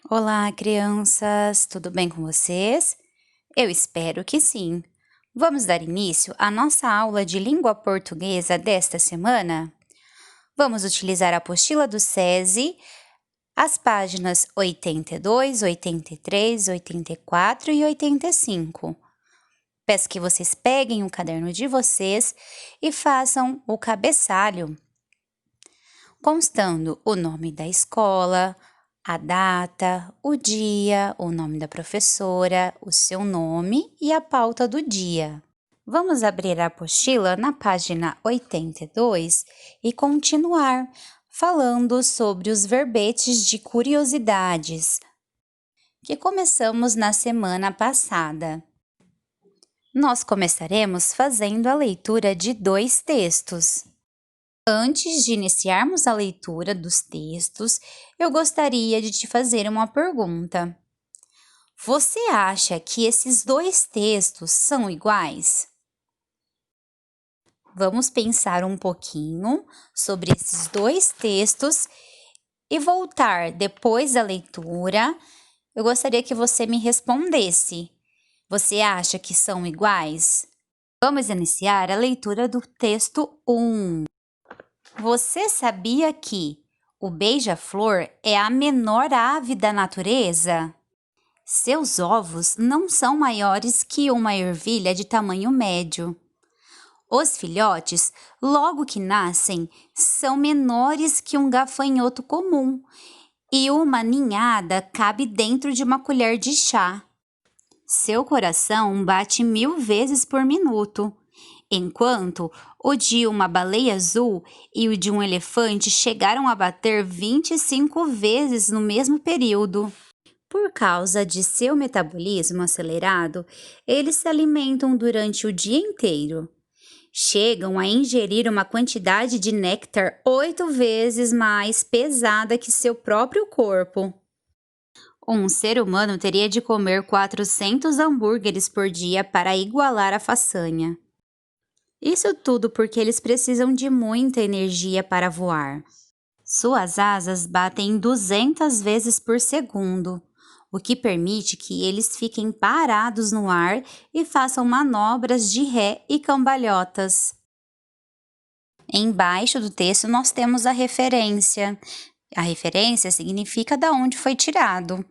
Olá, crianças! Tudo bem com vocês? Eu espero que sim. Vamos dar início à nossa aula de língua portuguesa desta semana? Vamos utilizar a apostila do SESI, as páginas 82, 83, 84 e 85. Peço que vocês peguem o caderno de vocês e façam o cabeçalho, constando o nome da escola, a data, o dia, o nome da professora, o seu nome e a pauta do dia. Vamos abrir a apostila na página 82 e continuar falando sobre os verbetes de curiosidades que começamos na semana passada. Nós começaremos fazendo a leitura de 2 textos. Antes de iniciarmos a leitura dos textos, eu gostaria de te fazer uma pergunta. Você acha que esses 2 textos são iguais? Vamos pensar um pouquinho sobre esses 2 textos e voltar depois da leitura. Eu gostaria que você me respondesse. Você acha que são iguais? Vamos iniciar a leitura do texto 1. Você sabia que o beija-flor é a menor ave da natureza? Seus ovos não são maiores que uma ervilha de tamanho médio. Os filhotes, logo que nascem, são menores que um gafanhoto comum e uma ninhada cabe dentro de uma colher de chá. Seu coração bate 1000 vezes por minuto, enquanto o de uma baleia azul e o de um elefante chegaram a bater 25 vezes no mesmo período. Por causa de seu metabolismo acelerado, eles se alimentam durante o dia inteiro. Chegam a ingerir uma quantidade de néctar 8 vezes mais pesada que seu próprio corpo. Um ser humano teria de comer 400 hambúrgueres por dia para igualar a façanha. Isso tudo porque eles precisam de muita energia para voar. Suas asas batem 200 vezes por segundo, o que permite que eles fiquem parados no ar e façam manobras de ré e cambalhotas. Embaixo do texto nós temos a referência. A referência significa de onde foi tirado.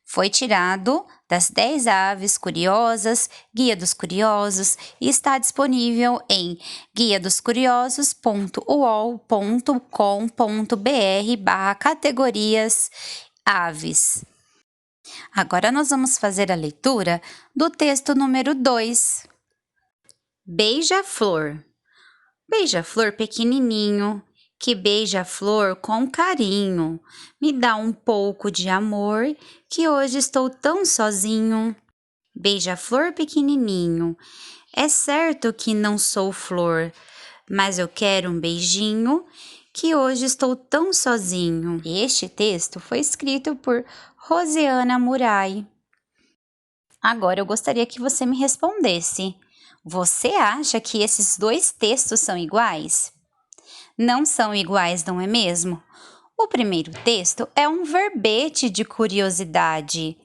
Foi tirado das 10 aves curiosas, Guia dos Curiosos, e está disponível em guiadoscuriosos.uol.com.br/categorias aves. Agora nós vamos fazer a leitura do texto número 2. Beija-flor. Beija-flor pequenininho, que beija a flor com carinho. Me dá um pouco de amor, que hoje estou tão sozinho. Beija-flor pequenininho, é certo que não sou flor, mas eu quero um beijinho, que hoje estou tão sozinho. Este texto foi escrito por Rosiana Murai. Agora eu gostaria que você me respondesse. Você acha que esses 2 textos são iguais? Não são iguais, não é mesmo? O primeiro texto é um verbete de curiosidade.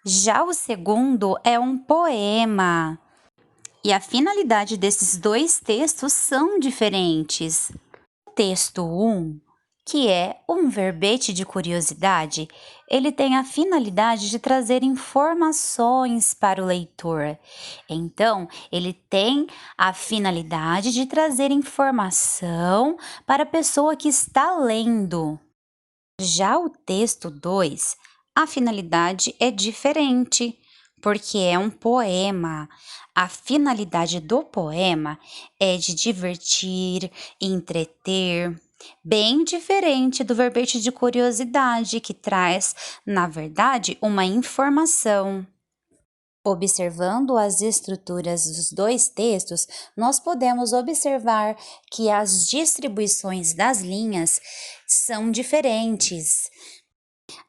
Já o segundo é um poema. E a finalidade desses 2 textos são diferentes. O texto 1, que é um verbete de curiosidade, ele tem a finalidade de trazer informações para o leitor. Então, ele tem a finalidade de trazer informação para a pessoa que está lendo. Já o texto 2, a finalidade é diferente, porque é um poema. A finalidade do poema é de divertir, entreter, bem diferente do verbete de curiosidade, que traz, na verdade, uma informação. Observando as estruturas dos 2 textos, nós podemos observar que as distribuições das linhas são diferentes.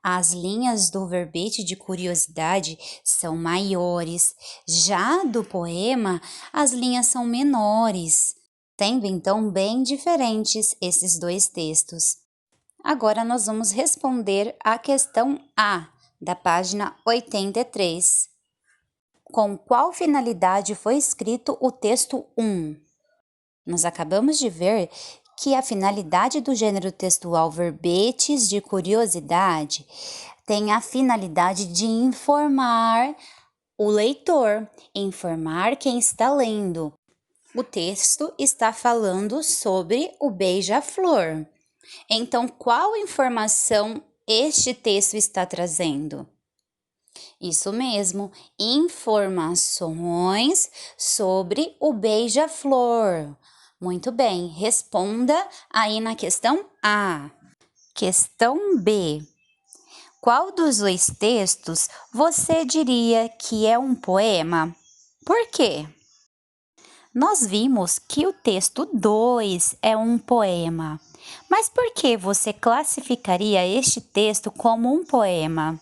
As linhas do verbete de curiosidade são maiores, já do poema, as linhas são menores, sendo então bem diferentes esses 2 textos. Agora nós vamos responder a questão A, da página 83. Com qual finalidade foi escrito o texto 1? Nós acabamos de ver que a finalidade do gênero textual verbetes de curiosidade tem a finalidade de informar o leitor, informar quem está lendo. O texto está falando sobre o beija-flor. Então, qual informação este texto está trazendo? Isso mesmo, informações sobre o beija-flor. Muito bem, responda aí na questão A. Questão B. Qual dos dois textos você diria que é um poema? Por quê? Nós vimos que o texto 2 é um poema. Mas por que você classificaria este texto como um poema?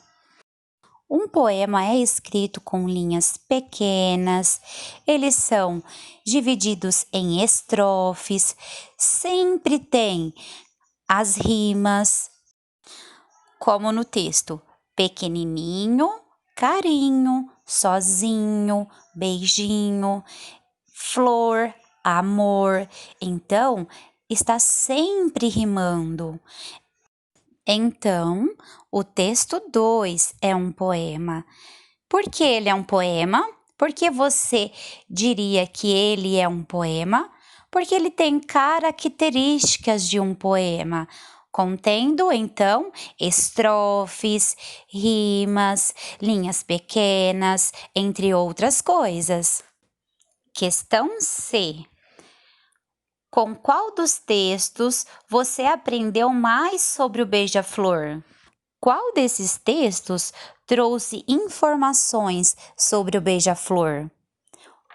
Um poema é escrito com linhas pequenas, eles são divididos em estrofes, sempre tem as rimas, como no texto pequenininho, carinho, sozinho, beijinho, flor, amor. Então, está sempre rimando. Então, o texto 2 é um poema. Por que ele é um poema? Por que você diria que ele é um poema? Porque ele tem características de um poema, contendo, então, estrofes, rimas, linhas pequenas, entre outras coisas. Questão C. Com qual dos textos você aprendeu mais sobre o beija-flor? Qual desses textos trouxe informações sobre o beija-flor?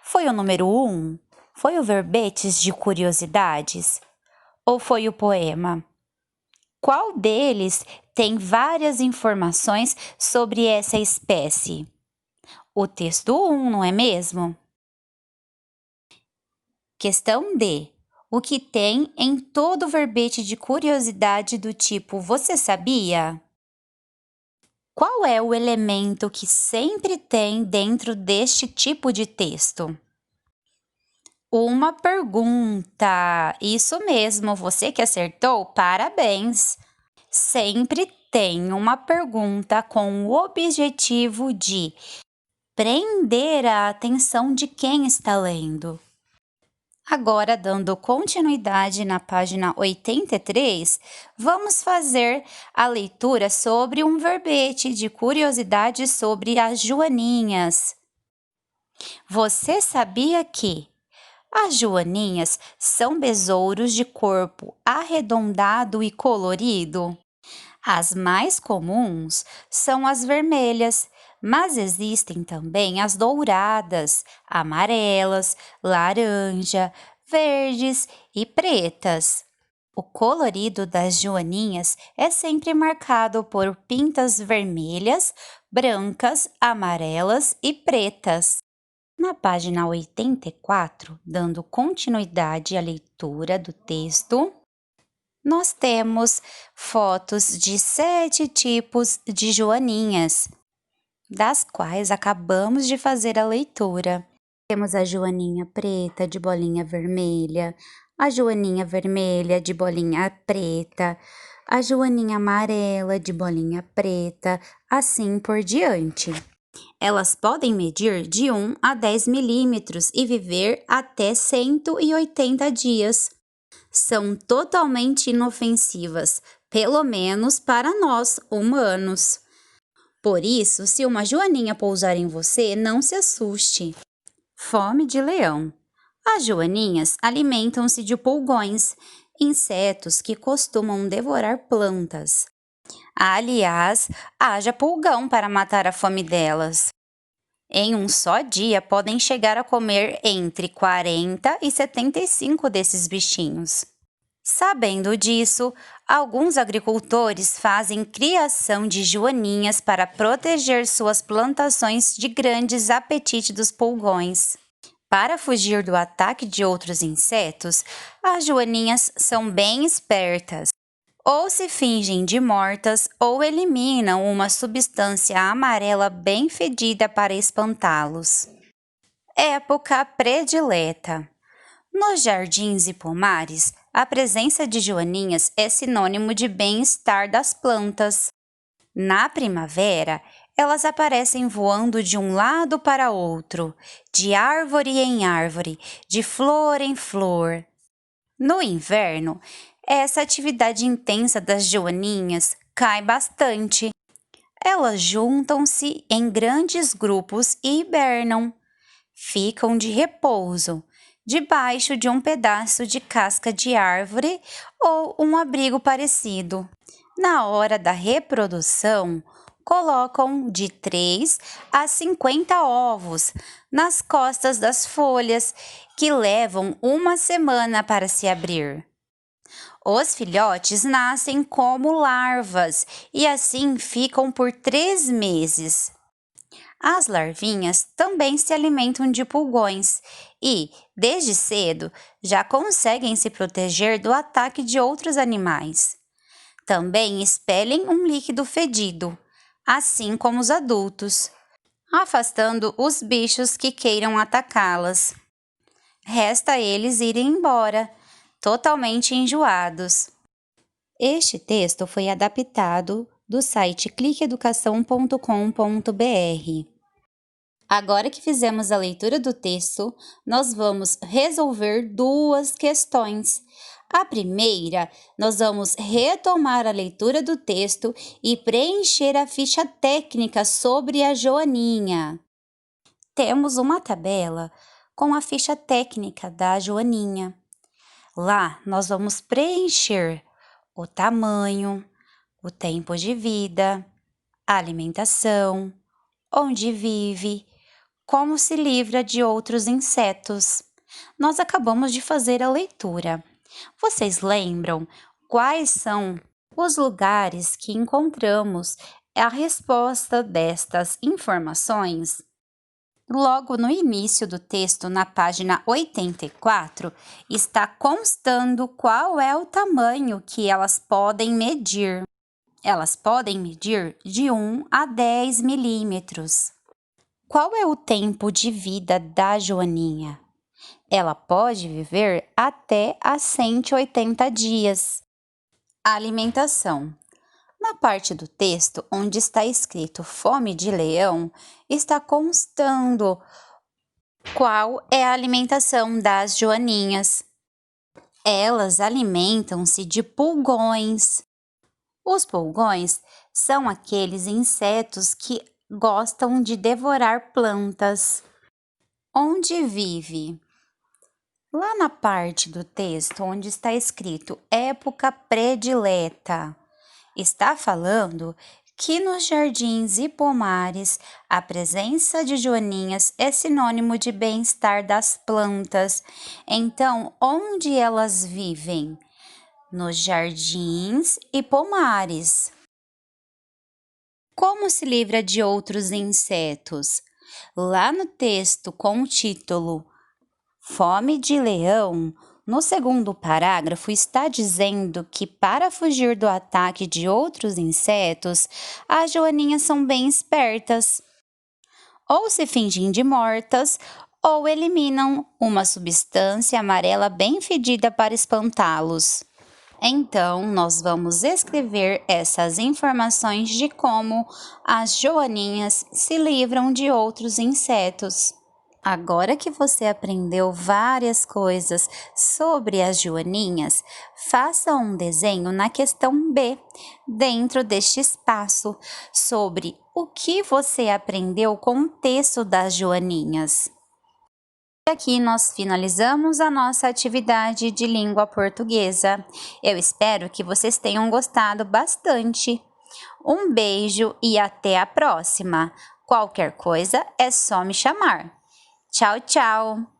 Foi o número 1? Foi o verbetes de curiosidades? Ou foi o poema? Qual deles tem várias informações sobre essa espécie? O texto 1, não é mesmo? Questão D. O que tem em todo verbete de curiosidade do tipo você sabia? Qual é o elemento que sempre tem dentro deste tipo de texto? Uma pergunta. Isso mesmo, você que acertou, parabéns! Sempre tem uma pergunta com o objetivo de prender a atenção de quem está lendo. Agora, dando continuidade na página 83, vamos fazer a leitura sobre um verbete de curiosidade sobre as joaninhas. Você sabia que as joaninhas são besouros de corpo arredondado e colorido? As mais comuns são as vermelhas, mas existem também as douradas, amarelas, laranja, verdes e pretas. O colorido das joaninhas é sempre marcado por pintas vermelhas, brancas, amarelas e pretas. Na página 84, dando continuidade à leitura do texto, nós temos fotos de 7 tipos de joaninhas, das quais acabamos de fazer a leitura. Temos a joaninha preta de bolinha vermelha, a joaninha vermelha de bolinha preta, a joaninha amarela de bolinha preta, assim por diante. Elas podem medir de 1 a 10 milímetros e viver até 180 dias. São totalmente inofensivas, pelo menos para nós, humanos. Por isso, se uma joaninha pousar em você, não se assuste. Fome de leão. As joaninhas alimentam-se de pulgões, insetos que costumam devorar plantas. Aliás, haja pulgão para matar a fome delas. Em um só dia, podem chegar a comer entre 40 e 75 desses bichinhos. Sabendo disso, alguns agricultores fazem criação de joaninhas para proteger suas plantações de grandes apetites dos pulgões. Para fugir do ataque de outros insetos, as joaninhas são bem espertas. ou se fingem de mortas ou eliminam uma substância amarela bem fedida para espantá-los. Época predileta. Nos jardins e pomares, a presença de joaninhas é sinônimo de bem-estar das plantas. Na primavera, elas aparecem voando de um lado para outro, de árvore em árvore, de flor em flor. No inverno, essa atividade intensa das joaninhas cai bastante. Elas juntam-se em grandes grupos e hibernam. Ficam de repouso, debaixo de um pedaço de casca de árvore ou um abrigo parecido. Na hora da reprodução, colocam de 3 a 50 ovos nas costas das folhas, que levam uma semana para se abrir. Os filhotes nascem como larvas e assim ficam por 3 meses. As larvinhas também se alimentam de pulgões e, desde cedo, já conseguem se proteger do ataque de outros animais. Também expelem um líquido fedido, assim como os adultos, afastando os bichos que queiram atacá-las. Resta a eles irem embora, totalmente enjoados. Este texto foi adaptado do site cliqueeducação.com.br. Agora que fizemos a leitura do texto, nós vamos resolver 2 questões. A primeira, nós vamos retomar a leitura do texto e preencher a ficha técnica sobre a joaninha. Temos uma tabela com a ficha técnica da joaninha. Lá, nós vamos preencher o tamanho, o tempo de vida, a alimentação, onde vive, como se livra de outros insetos. Nós acabamos de fazer a leitura. Vocês lembram quais são os lugares que encontramos a resposta destas informações? Logo no início do texto, na página 84, está constando qual é o tamanho que elas podem medir. Elas podem medir de 1 a 10 milímetros. Qual é o tempo de vida da joaninha? Ela pode viver até a 180 dias. A alimentação. Na parte do texto onde está escrito fome de leão, está constando qual é a alimentação das joaninhas. Elas alimentam-se de pulgões. Os pulgões são aqueles insetos que gostam de devorar plantas. Onde vive? Lá na parte do texto onde está escrito época predileta, está falando que nos jardins e pomares a presença de joaninhas é sinônimo de bem-estar das plantas. Então, onde elas vivem? Nos jardins e pomares. Como se livra de outros insetos? Lá no texto com o título Fome de Leão, no segundo parágrafo está dizendo que para fugir do ataque de outros insetos, as joaninhas são bem espertas. Ou se fingem de mortas, ou eliminam uma substância amarela bem fedida para espantá-los. Então, nós vamos escrever essas informações de como as joaninhas se livram de outros insetos. Agora que você aprendeu várias coisas sobre as joaninhas, faça um desenho na questão B, dentro deste espaço, sobre o que você aprendeu com o texto das joaninhas. Aqui nós finalizamos a nossa atividade de língua portuguesa. Eu espero que vocês tenham gostado bastante. Um beijo e até a próxima. Qualquer coisa é só me chamar. Tchau, tchau!